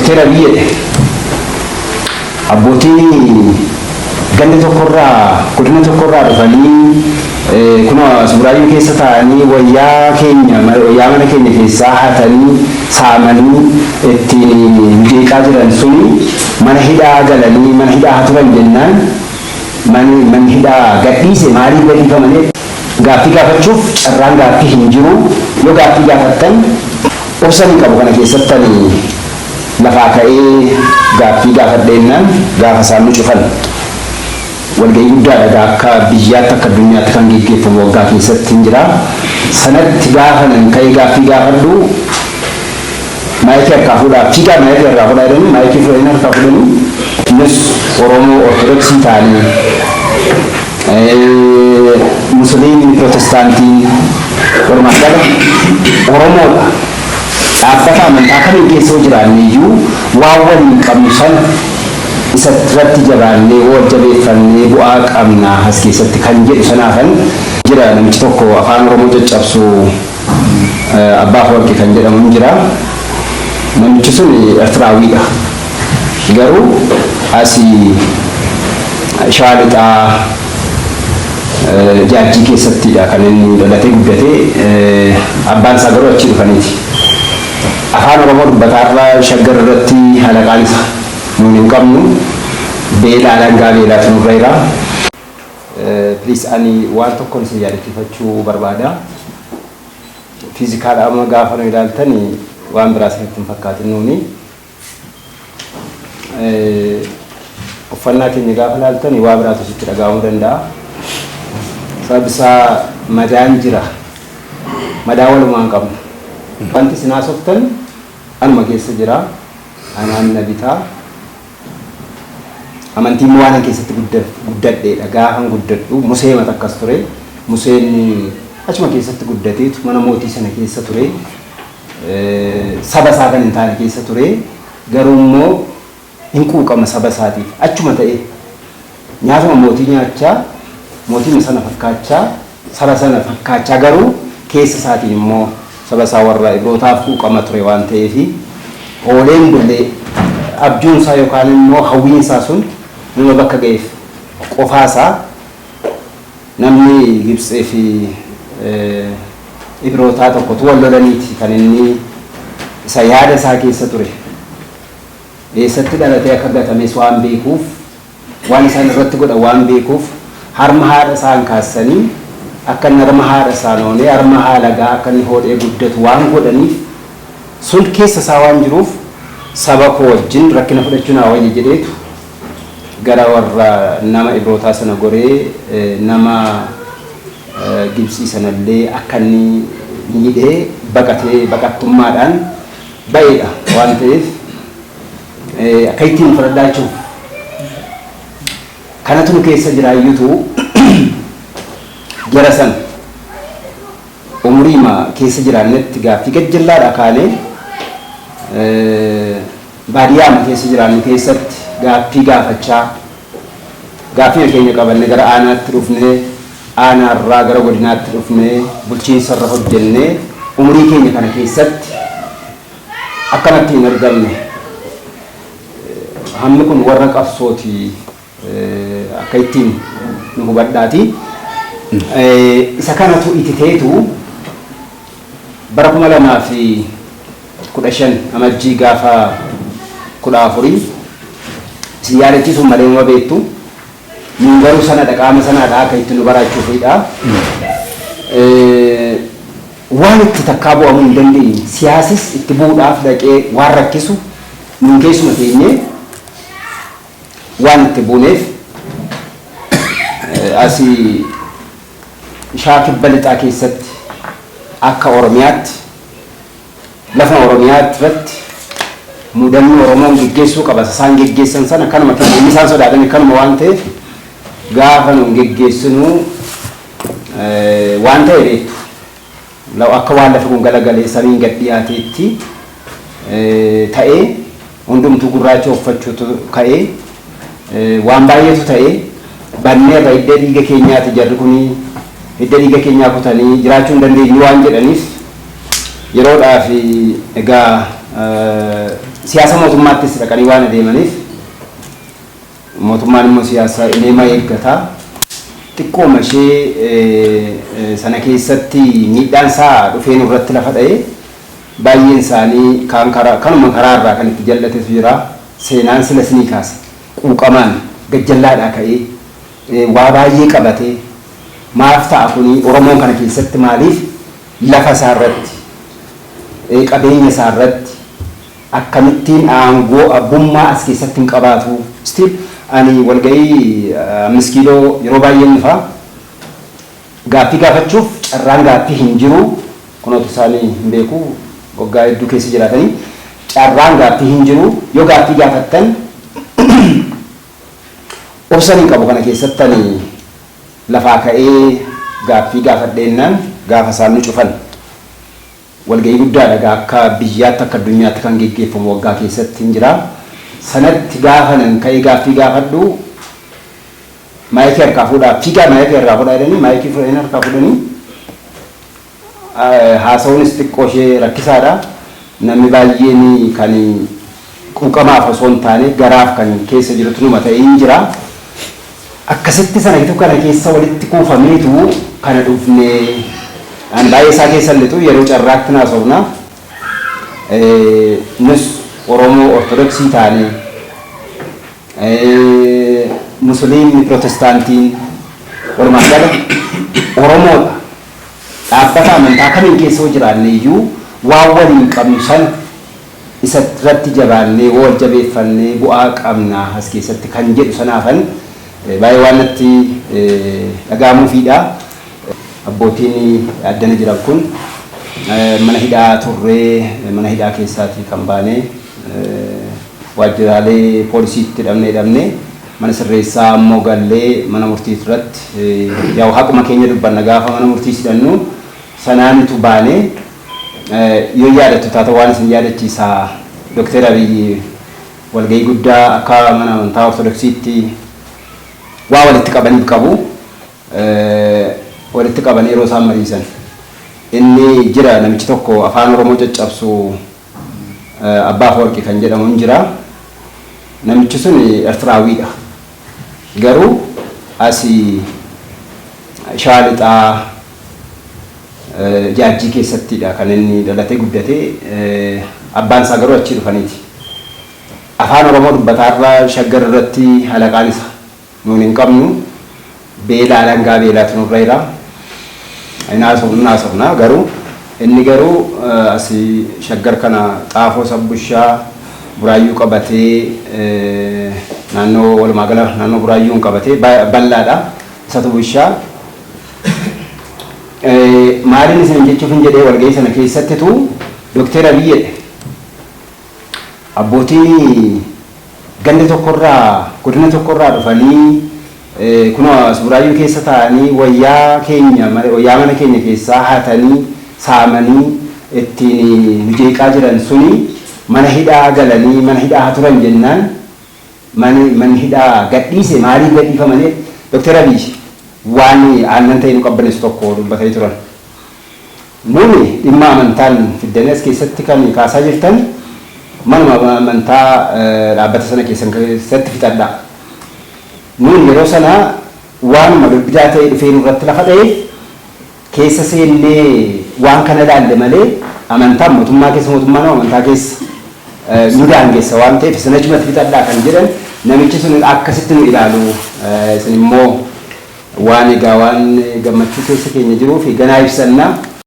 Dr. Abiy Abbootii ganda tokkorraa godina tokkorraa dhufanii kuna Subraayyuu keessa taa'anii wayyaa mana keenya keessaa hatanii saamanii ittiin jeeqaa jiran suni mana hidhaa galanii mana hidhaa turan jennaan manni hidhaa gadhiise maaliif gadhiifamanii gaaffii gaafachuuf carraan gaaffii hin jiru yoo gaaffii gaafattan obsanii qabu kana keessattanii lafaa ka'ee gaaffii gaafadheennaan gaafa isaan nu cufan walgahii guddaadha akka biyyaatti akka addunyaatti kan geggeeffamu waggaa keessatti hin jira sanatti gaafa nan ka'ee gaaffii gaafadhu maayikii harkaa fuudhaa fiigaa maayikii harkaa fuudhaa jedhanii maayikii fudhanii harkaa fudhanii innis Oromoo Ortodoksii ta'anii Musliimii Protestaantii walumaa gala Oromoodha. Dhaabbata amantaa kamiin keessa jiraanne iyyuu waan waliin qabnu sana isa irratti jabaannee wal jabeeffannee bu'aa qabna as keessatti kan jedhu sanaafan jira namichi tokko afaan Oromoo caccabsu Abbaa Warqee kan jedhamu jira. Namichi sun Eertiraawiidha. Garuu asii Shaalixaa Jaajii keessattidha kan inni dhalatee guddatee abbaan isaa garuu achi dhufaniiti. Afaan Oromoo dubbataarraa shaggar irratti halaqaan isa nuun hin qabnu beelaa dhangaa beelaatu nurra jira. Please ani waan tokkoon isin yaadachiifachuu barbaada. Fiizikaadhaan gaafa nu ilaaltanii waan biraa isinitti hin fakkaatin nuuni. Uffannaa keenya gaafa ilaaltanii waa biraatu sitti dhaga'amuu danda'a. Sababni isaa madaan jira. Madaa walumaan qabna. Wanti isin haasoftan anuma keessa jira. Anaan na bitaa. Amantiin waan keessatti guddadheedha. Gaafan guddadhu Musee mata akkas ture. Museen achuma keessatti guddateetu mana mootii sana keessa ture. Saba isaa kan hin taane keessa ture. Garuu immoo hin quuqama saba isaatiif. Achuma ta'e nyaatuma mootii nyaachaa mootiin sana fakkaachaa saba sana fakkaachaa garuu keessa isaatiin immoo saba isaa warra Ibrootaaf quuqama ture waan ta'eef ooleen bullee abjuun isaa yookaan immoo hawwiin isaa sun nama bakka ga'eef qofaasaa namni Gibxii fi Ibrootaa tokkotu wal lolaniiti kan inni isa yaada isaa keessa ture. Eessatti dhalatee akka gatames waan beekuuf waan isaan irratti godhan waan beekuuf harma haadha isaan kaasanii akka harma haadha isaan oonee harma haalagaa akka inni hodhee guddatu waan godhaniif sun keessa isaa waan jiruuf saba koo wajjin rakkina fudhachuun haa wayya jedheetu gara warra nama Ibrootaa sana goree nama Gibxii sanallee akka inni miidhee baqatee baqattummaadhaan ba'eedha waan ta'eef akka ittiin fudhadhaachuuf kanatu nu keessa jiraayyutu jara san umriima keessa jiraannetti gaaffii gajjallaadha kaanee baadiyyaama keessa jiraannu keessatti gaaffii gaafachaa gaaffii keenya qabanne gara aanaatti dhufnee aanaarraa gara godinaatti dhufnee bulchiinsarra hojjennee umrii keenya kana keessatti akkanatti hin argamne hammi kun warra qabsooti akka ittiin nu hubadhaati. Isa kanatu ititeetu bara 2015 amajjii gaafa 14 si yaadachiisuun malee nama beektu nun garuu sana dhaqaama sanaadha akka ittiin nu baraachuufidha. Waan itti takkaa bu'amuu hin dandeenye siyaasis itti bu'uudhaaf dhaqee waan rakkisu nun keessuma teenyee waan itti buuneef asii shaakibba lixaa keessatti akka Oromiyaatti lafa Oromiyaatti irratti mudannoo Oromoon geggeessuu qaba. Isaan geggeessan sana kanuma ta'e isaan sodaatan kanuma waan ta'eef gaafa nu geggeessinu waan ta'e beektu law akka waan lafa kun galagalee samiin gad dhiyaateetti ta'ee hundumtuu gurraacha uffachuutu ka'ee waan baay'eetu ta'ee banneerra hidda dhiiga keenyaati jarri kunii hidda dhiiga keenyaa kutanii jiraachuu hin dandeenyu waan jedhaniif yeroodhaaf egaa siyaasa mootummaattis dhaqanii waan adeemaniif mootummaan immoo siyaasa ineema eeggataa xiqqooma ishee sana keessatti miidhaan isaa dhufeen irratti lafa dha'ee baay'een isaanii kanuma karaarraa kan itti jallatetu jira seenaan sila sinii kaase quuqamaan gajjallaadhaa ka'ee waa baay'ee qabatee maaf ta'a kuni Oromoon kana keessatti maaliif lafa isaarratti qabeenya isaarratti akkamittiin aangoo abbummaa as keessatti hin qabaatu still ani walga'ii miskiidoo yeroo baay'ee nufa gaaffii gaafachuuf carraan gaaffii hin jiru kunoota isaanii hin beeku waggaa hedduu keessa jiraatanii carraan gaaffii hin jiru yoo gaaffii gaafattan obsan hin qabu kana keessatti ani lafaa ka'ee gaaffii gaafadheennaan gaafa isaan nu cufan walga'ii guddaadha akka biyyaatti akka addunyaatti kan geggeeffamu waggaa keessatti hin jira sanatti gaafanan ka'ee gaaffii gaafadhu maayikii harkaa fuudhaa fiigaa maayikii harkaa fuudhaa jedhanii maayikii fudhanii harkaa fuudhanii haasawuunis xiqqoo ishee rakkisaadha namni baay'een kan quuqamaaf osoo hin taane garaaf kan keessa jirutu numa ta'ee hin jira akkasitti sana gitu kana keessa walitti kuufameetu kana dhufne an baay'ee isaa keessa lixu yeroo carraatti naasofna nus Oromoo Ortodoksii taane Musliimni Protestaantiin walumaa gala Oromoodha dhaabbata amantaa kamiin keessa jiraanne iyyuu waan waliin qabnu sana isa irratti jabaannee wal jabeeffannee bu'aa qabna as keessatti kan jedhu sanaafan baay'ee waan natti dhaga'amuufidha abbootiin addana jiran kun mana hidhaa turree mana hidhaa keessaatii kan baane waajjiraalee poolisiitti hidhamne mana sirreessaa ammoo gallee mana murtii irratti yaa'u haquma keenya dubbanna gaafa mana murtii hidhannu sanaanitu baane yoo yaadattu taata waan isin yaadachiisaa Dr. Abiy walga'ii guddaa akka mana amantaa Ortodoksiitti waa walitti qabaniif qabu walitti qabanii yeroo isaan mariisan inni jira namichi tokko afaan Oromoo caccabsu Abbaa Afawarqi kan jedhamu hin jira namichi sun Eertiraawiidha garuu asii Shaalixaa Jaajjii keessattidha kan inni dhalatee guddatee abbaan isaa garuu achi dhufaniiti afaan Oromoo dubbataarra Shaggar irratti halaqaan isa nuun hin qabnu beelaa dhangaa beelaatu nurra jira naasofna garuu inni garuu asii Shaggar kana Xaafoo Sabbushaa Buraayyuu qabatee naannoo walumaa gala naannoo Buraayyuun qabatee bal'aadha isatu bushaa maaliin isin jechuuf hin jedhee walga'ii sana keessattitu Dr. Abiy jedhe abbootiin ganda tokkorraa godina tokkorraa dhufanii kunoo Buraayyuu keessa taa'anii wayyaa mana keenya keessaa hatanii saamanii ittiin mijeeqaa jiran suni mana hidhaa galanii mana hidhaa turan jennaan man hidhaa gadhiise maaliif gadhiifamanii Dr. Abiy waan aannan ta'e nu qabbaneessu tokko dubbatanii turan nuni dhimma amantaan fiddanii as keessatti kan kaasaa jirtan manuma amantaa dhaabbata sana keessatti fixadha nun yeroo sana waanuma dubbidaa ta'e dhufee nurratti lafa dha'e keessa seennee waan kana ilaalle malee amantaan mootummaa keessa mootummaan amantaa keessa nu daangeessa waan ta'eef sana achumatti fixadhaa kan jedhan namichi sun akkasitti nu ilaalu isin immoo waan egaa waan gammachuu keessa keenya jiruu fi ganaa ibsannaa